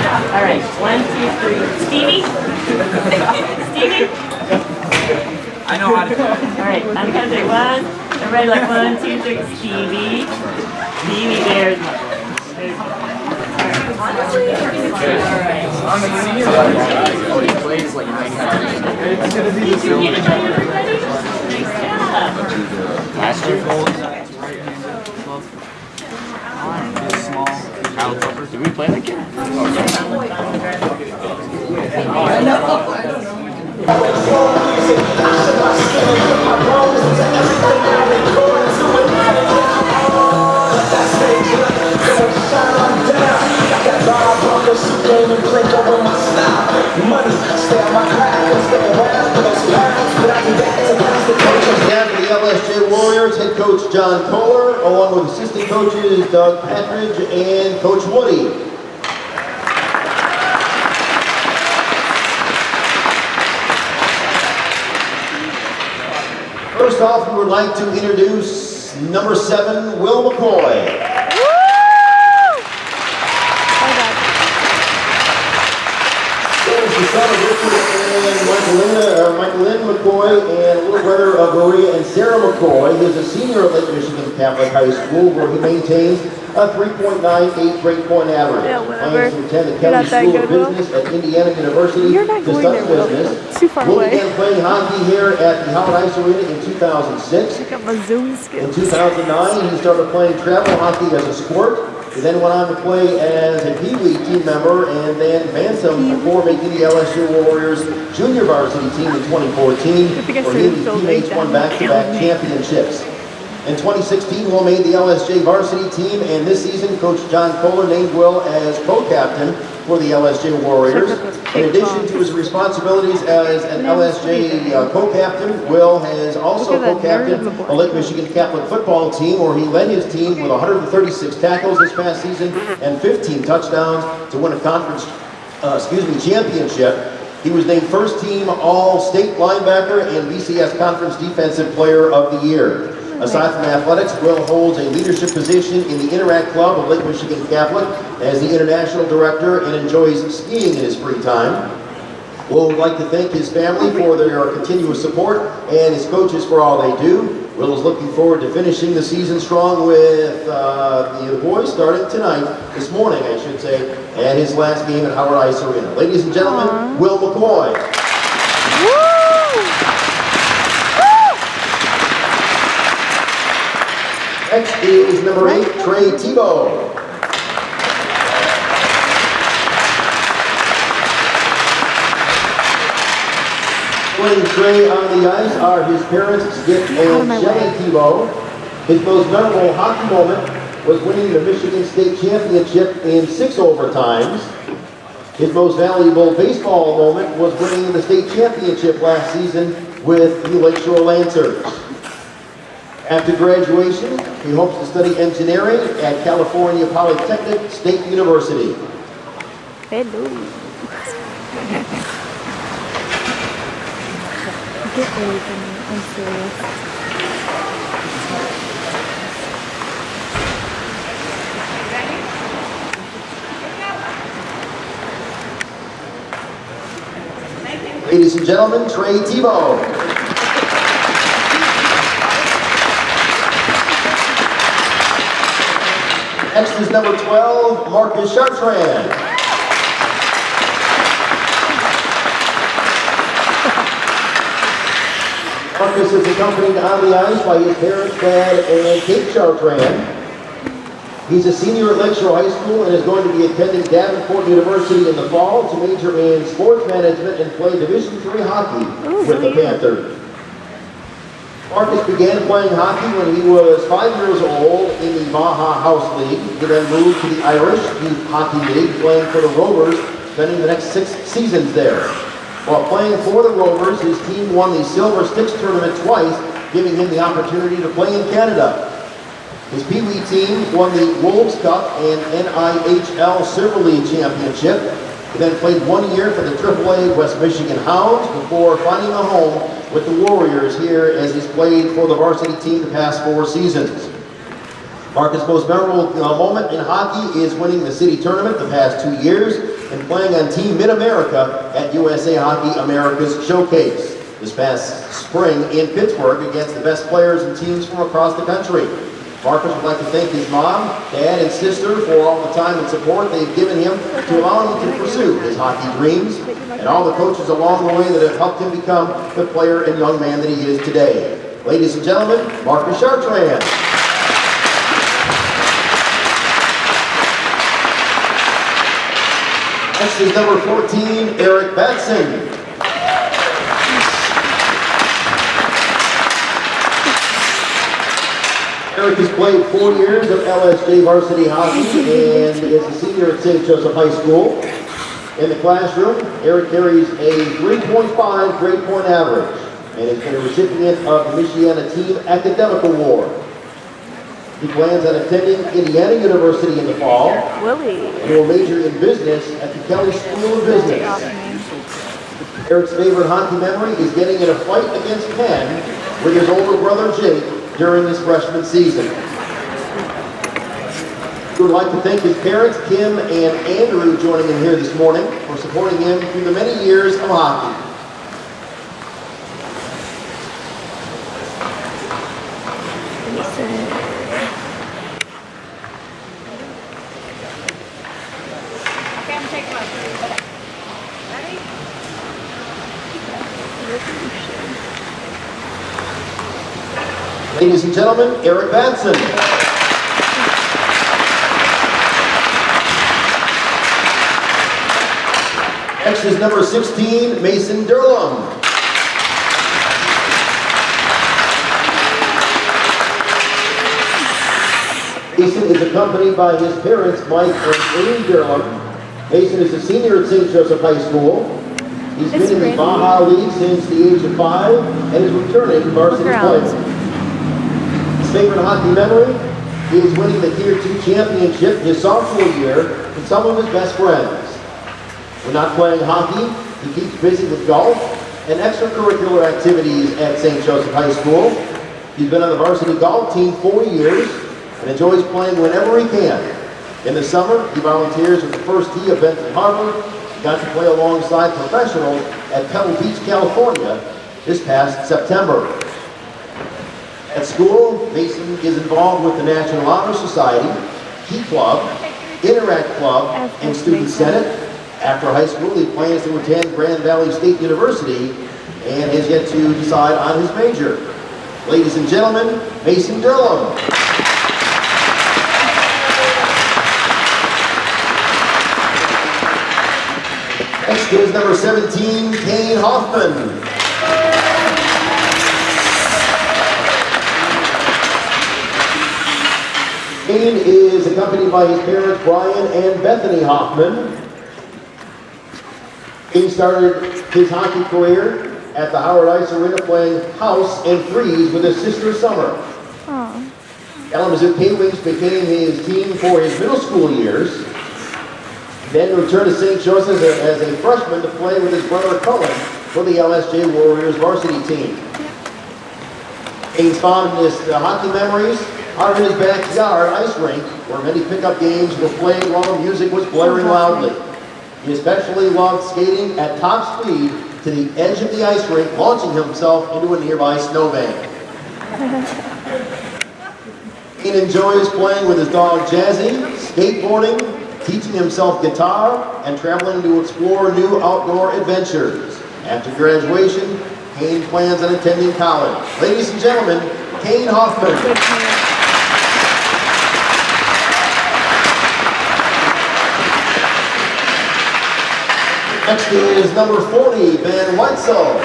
All right, 1, 2, 3. Stevie? Stevie? I know how to do it. All right, on the count of 3. 1. Everybody like 1, 2, 3. Stevie. Stevie, there's my boy. I'm a senior. Oh, he plays like 9 times. Did you get it by everybody? Nice job. Last year? Small. Kyle Tupper. Did we play that game? Down to the LSJ Warriors, head coach John Kohler, along with assistant coaches Doug Patridge and Coach Woody. First off, we would like to introduce number 7, Will McCoy. The son of Richard and Michael Lynn McCoy, and little brother of Maria and Sarah McCoy. He is a senior at Lake Michigan Catholic High School, where he maintains a 3.98 grade point average. Yeah, whatever. Plans to attend the Kelly School of Business at Indiana University You're not to going study there, Will. business. Too far Will away. began playing hockey here at the Howard Ice Arena in 2006. Check out my Zoom In skills. 2009, he started playing travel hockey as a sport. He then went on to play as a Pee Wee team member and then Bantam before making the LSU Warriors junior varsity team in 2014, I think I where he started and his filming teammates that. won back-to-back championships. In 2016, Will made the LSJ varsity team, and this season, Coach John Kohler named Will as co-captain for the LSJ Warriors. In addition to his responsibilities as an LSJ co-captain, Will has also co-captained the Lake Michigan Catholic football team, where he led his team with 136 tackles this past season and 15 touchdowns to win a conference championship. He was named first team All-State linebacker and BCS Conference Defensive Player of the Year. Aside from athletics, Will holds a leadership position in the Interact Club of Lake Michigan Catholic as the international director and enjoys skiing in his free time. Will would like to thank his family for their continuous support and his coaches for all they do. Will is looking forward to finishing the season strong with the boys starting tonight, this morning I should say, at his last game at Howard Ice Arena. Ladies and gentlemen, Will McCoy. Next is number 8, Trey Tebow. Playing Trey on the ice are his parents, Skip and Shelley Tebow. His most memorable hockey moment was winning the Michigan State Championship in 6 overtimes. His most valuable baseball moment was winning the state championship last season with the Lakeshore Lancers. After graduation, he hopes to study engineering at California Polytechnic State University. Hello. Get away from me. I'm serious. Ladies and gentlemen, Trey Tebow. Next is number 12, Marcus Chartrand. Marcus is accompanied on the ice by his parents, Dad, and Kate Chartrand. He's a senior at Lakeshore High School and is going to be attending Davenport University in the fall to major in sports management and play Division III hockey with the Panthers. Marcus began playing hockey when he was 5 years old in the Baja House League. He then moved to the Irish Youth Hockey League, playing for the Rovers, spending the next 6 seasons there. While playing for the Rovers, his team won the Silver Sticks tournament twice, giving him the opportunity to play in Canada. His Pee Wee team won the Wolves Cup and NIHL Silver League Championship. He then played 1 year for the AAA West Michigan Hounds before finding a home with the Warriors here as he's played for the varsity team the past 4 seasons. Marcus' most memorable moment in hockey is winning the city tournament the past 2 years. and playing on Team Mid-America at USA Hockey America's Showcase this past spring in Pittsburgh against the best players and teams from across the country. Marcus would like to thank his mom, dad, and sister for all the time and support they've given him to allow him to pursue his hockey dreams, and all the coaches along the way that have helped him become the player and young man that he is today. Ladies and gentlemen, Marcus Chartrand. Next is number 14, Eric Batson. Eric has played 4 years of LSJ varsity hockey and is a senior at St. Joseph High School. In the classroom, Eric carries a 3.5 grade point average and has been a recipient of the Michiana Team Academic Award. He plans on attending Indiana University in the fall and will major in business at the Kelly School of Business. Eric's favorite hockey memory is getting in a fight against Penn with his older brother Jake during his freshman season. We would like to thank his parents, Kim and Andrew, joining him here this morning for supporting him through the many years of hockey. Ladies and gentlemen, Eric Batson. Next is number 16, Mason Durlum. Mason is accompanied by his parents, Mike and Amy Durlum. Mason is a senior at St. Joseph High School. He's been in the Baja League since the age of 5 and is returning to varsity play. His favorite hockey memory is winning the Tier 2 championship his sophomore year with some of his best friends. When not playing hockey, he keeps busy with golf and extracurricular activities at St. Joseph High School. He's been on the varsity golf team 4 years and enjoys playing whenever he can. In the summer, he volunteers with the First Tee of Benton Harbor. He got to play alongside professionals at Pebble Beach, California this past September. At school, Mason is involved with the National Honor Society, Key Club, Interact Club, and Student Senate. After high school, he plans to attend Grand Valley State University and has yet to decide on his major. Ladies and gentlemen, Mason Durlum. Next is number 17, Kane Hoffman. Kane is accompanied by his parents, Brian and Bethany Hoffman. Kane started his hockey career at the Howard Ice Arena playing house and freeze with his sister Summer. Kalamazoo K-Wings became his team for his middle school years. Then returned to St. Joseph's as a freshman to play with his brother Cullen for the LSJ Warriors varsity team. Kane's fondest hockey memories are in his backyard ice rink, where many pickup games were played while the music was blaring loudly. He especially loved skating at top speed to the edge of the ice rink, launching himself into a nearby snowbank. Kane enjoys playing with his dog Jazzy, skateboarding, teaching himself guitar, and traveling to explore new outdoor adventures. After graduation, Kane plans on attending college. Ladies and gentlemen, Kane Hoffman. Next is number 40, Ben Wetzel.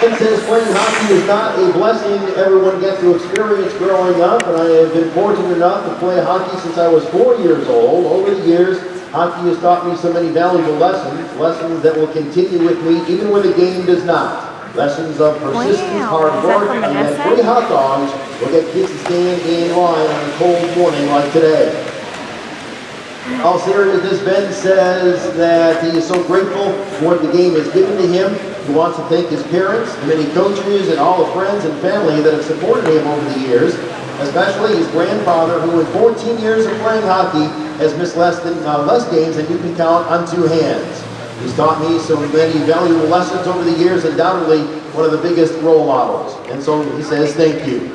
Ben says playing hockey is not a blessing everyone gets to experience growing up, and I have been fortunate enough to play hockey since I was 4 years old. Over the years, hockey has taught me so many valuable lessons that will continue with me even when the game does not. Lessons of persistence, hard work, and that free hot dogs will get kids to stand in line on a cold morning like today. In all seriousness, Ben says that he is so grateful for what the game has given to him. He wants to thank his parents, the many coaches, and all the friends and family that have supported him over the years. especially his grandfather, who in 14 years of playing hockey has missed less games than you can count on two hands. He's taught me so many valuable lessons over the years, undoubtedly one of the biggest role models. And so he says, thank you.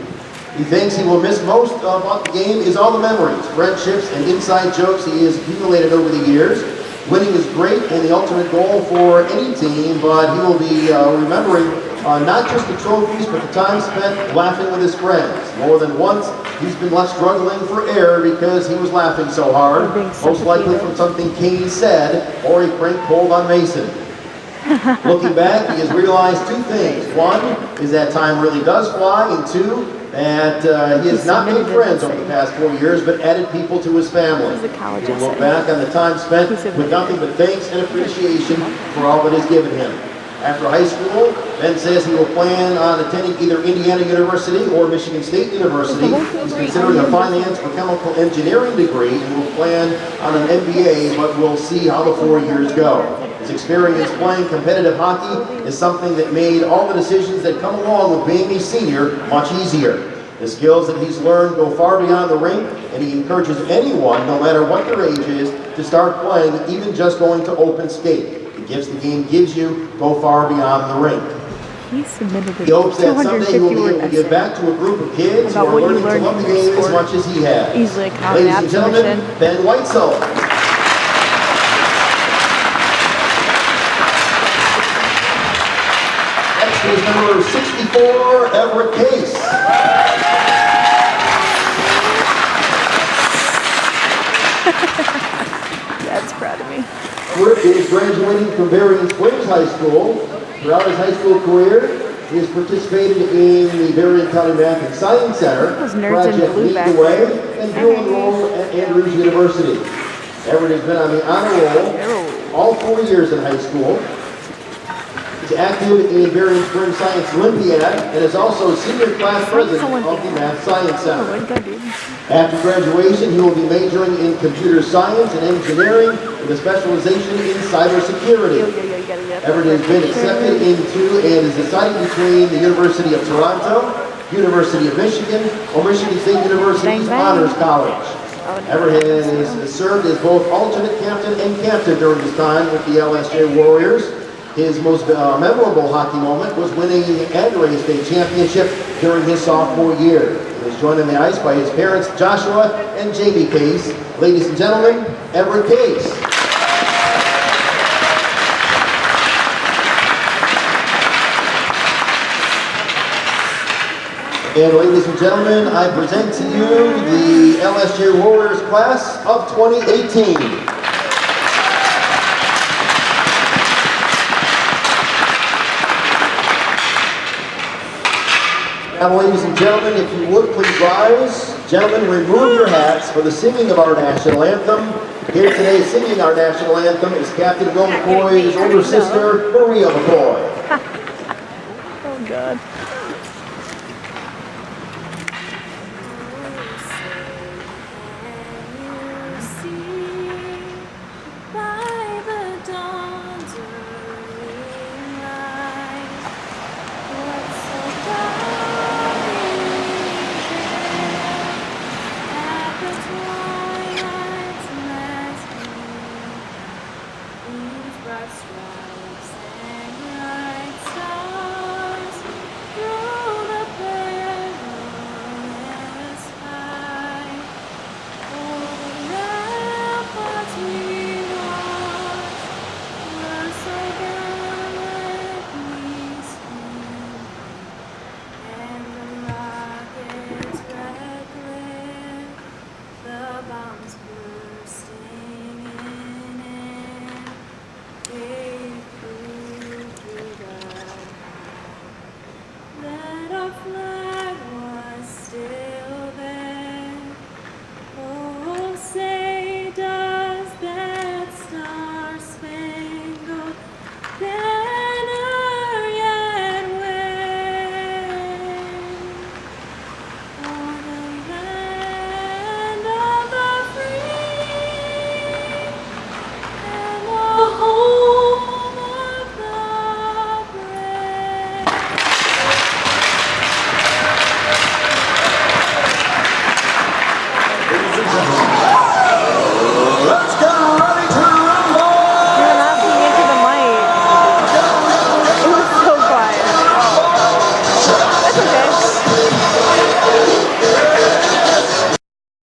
He thinks he will miss most about the game is all the memories, friendships, and inside jokes he has accumulated over the years. Winning is great and the ultimate goal for any team, but he will be remembering not just the trophies, but the time spent laughing with his friends. More than once, he's been left struggling for air because he was laughing so hard, most likely from something Kane said, or a prank pulled on Mason. Looking back, he has realized two things. One is that time really does fly, and two, that he has not made friends over the past 4 years, but added people to his family. He will look back on the time spent with nothing but thanks and appreciation for all that is given him. After high school, Ben says he will plan on attending either Indiana University or Michigan State University. He's considering a finance or chemical engineering degree and will plan on an MBA, but we'll see how the 4 years go. His experience playing competitive hockey is something that made all the decisions that come along with being a senior much easier. The skills that he's learned go far beyond the rink, and he encourages anyone, no matter what their age is, to start playing, even just going to open skate. The gifts the game gives you go far beyond the rink. He submitted a He hopes that someday he will be 250-word able to give essay back to a group of kids who about are what you learning to learned love the in your game as sport. much as he has. Easily a common Ladies app and gentlemen, submission. Ben Weitzel. Next is number 64, Everett Case. Dad's proud of me. Everett is graduating from Berrien Springs High School. Throughout his high school career, he has participated in the Berrien County Math and Science Center, Those nerds in Project blue Lead back the Way, there. and dual enrolled at Andrews University. Everett has been on the honor roll all 4 years in high school. He's active in Berrien Springs Science Olympiad and is also senior class president of the Math Science Oh, Center. where'd that dude? After graduation, he will be majoring in computer science and engineering with a specialization in cybersecurity. Yo, you gotta get Everett has been accepted into and is deciding between the University of Toronto, University of Michigan, or Michigan State University's Bang, bang. Honors College. Everett has served as both alternate captain and captain during his time with the LSJ Warriors. His most memorable hockey moment was winning the Andrei State Championship during his sophomore year. He was joined on the ice by his parents, Joshua and Jamie Case. Ladies and gentlemen, Everett Case. And ladies and gentlemen, I present to you the LSJ Warriors class of 2018. Now, ladies and gentlemen, if you would please rise. Gentlemen, remove your hats for the singing of our national anthem. Here today singing our national anthem is Captain Will McCoy's older sister, Maria McCoy.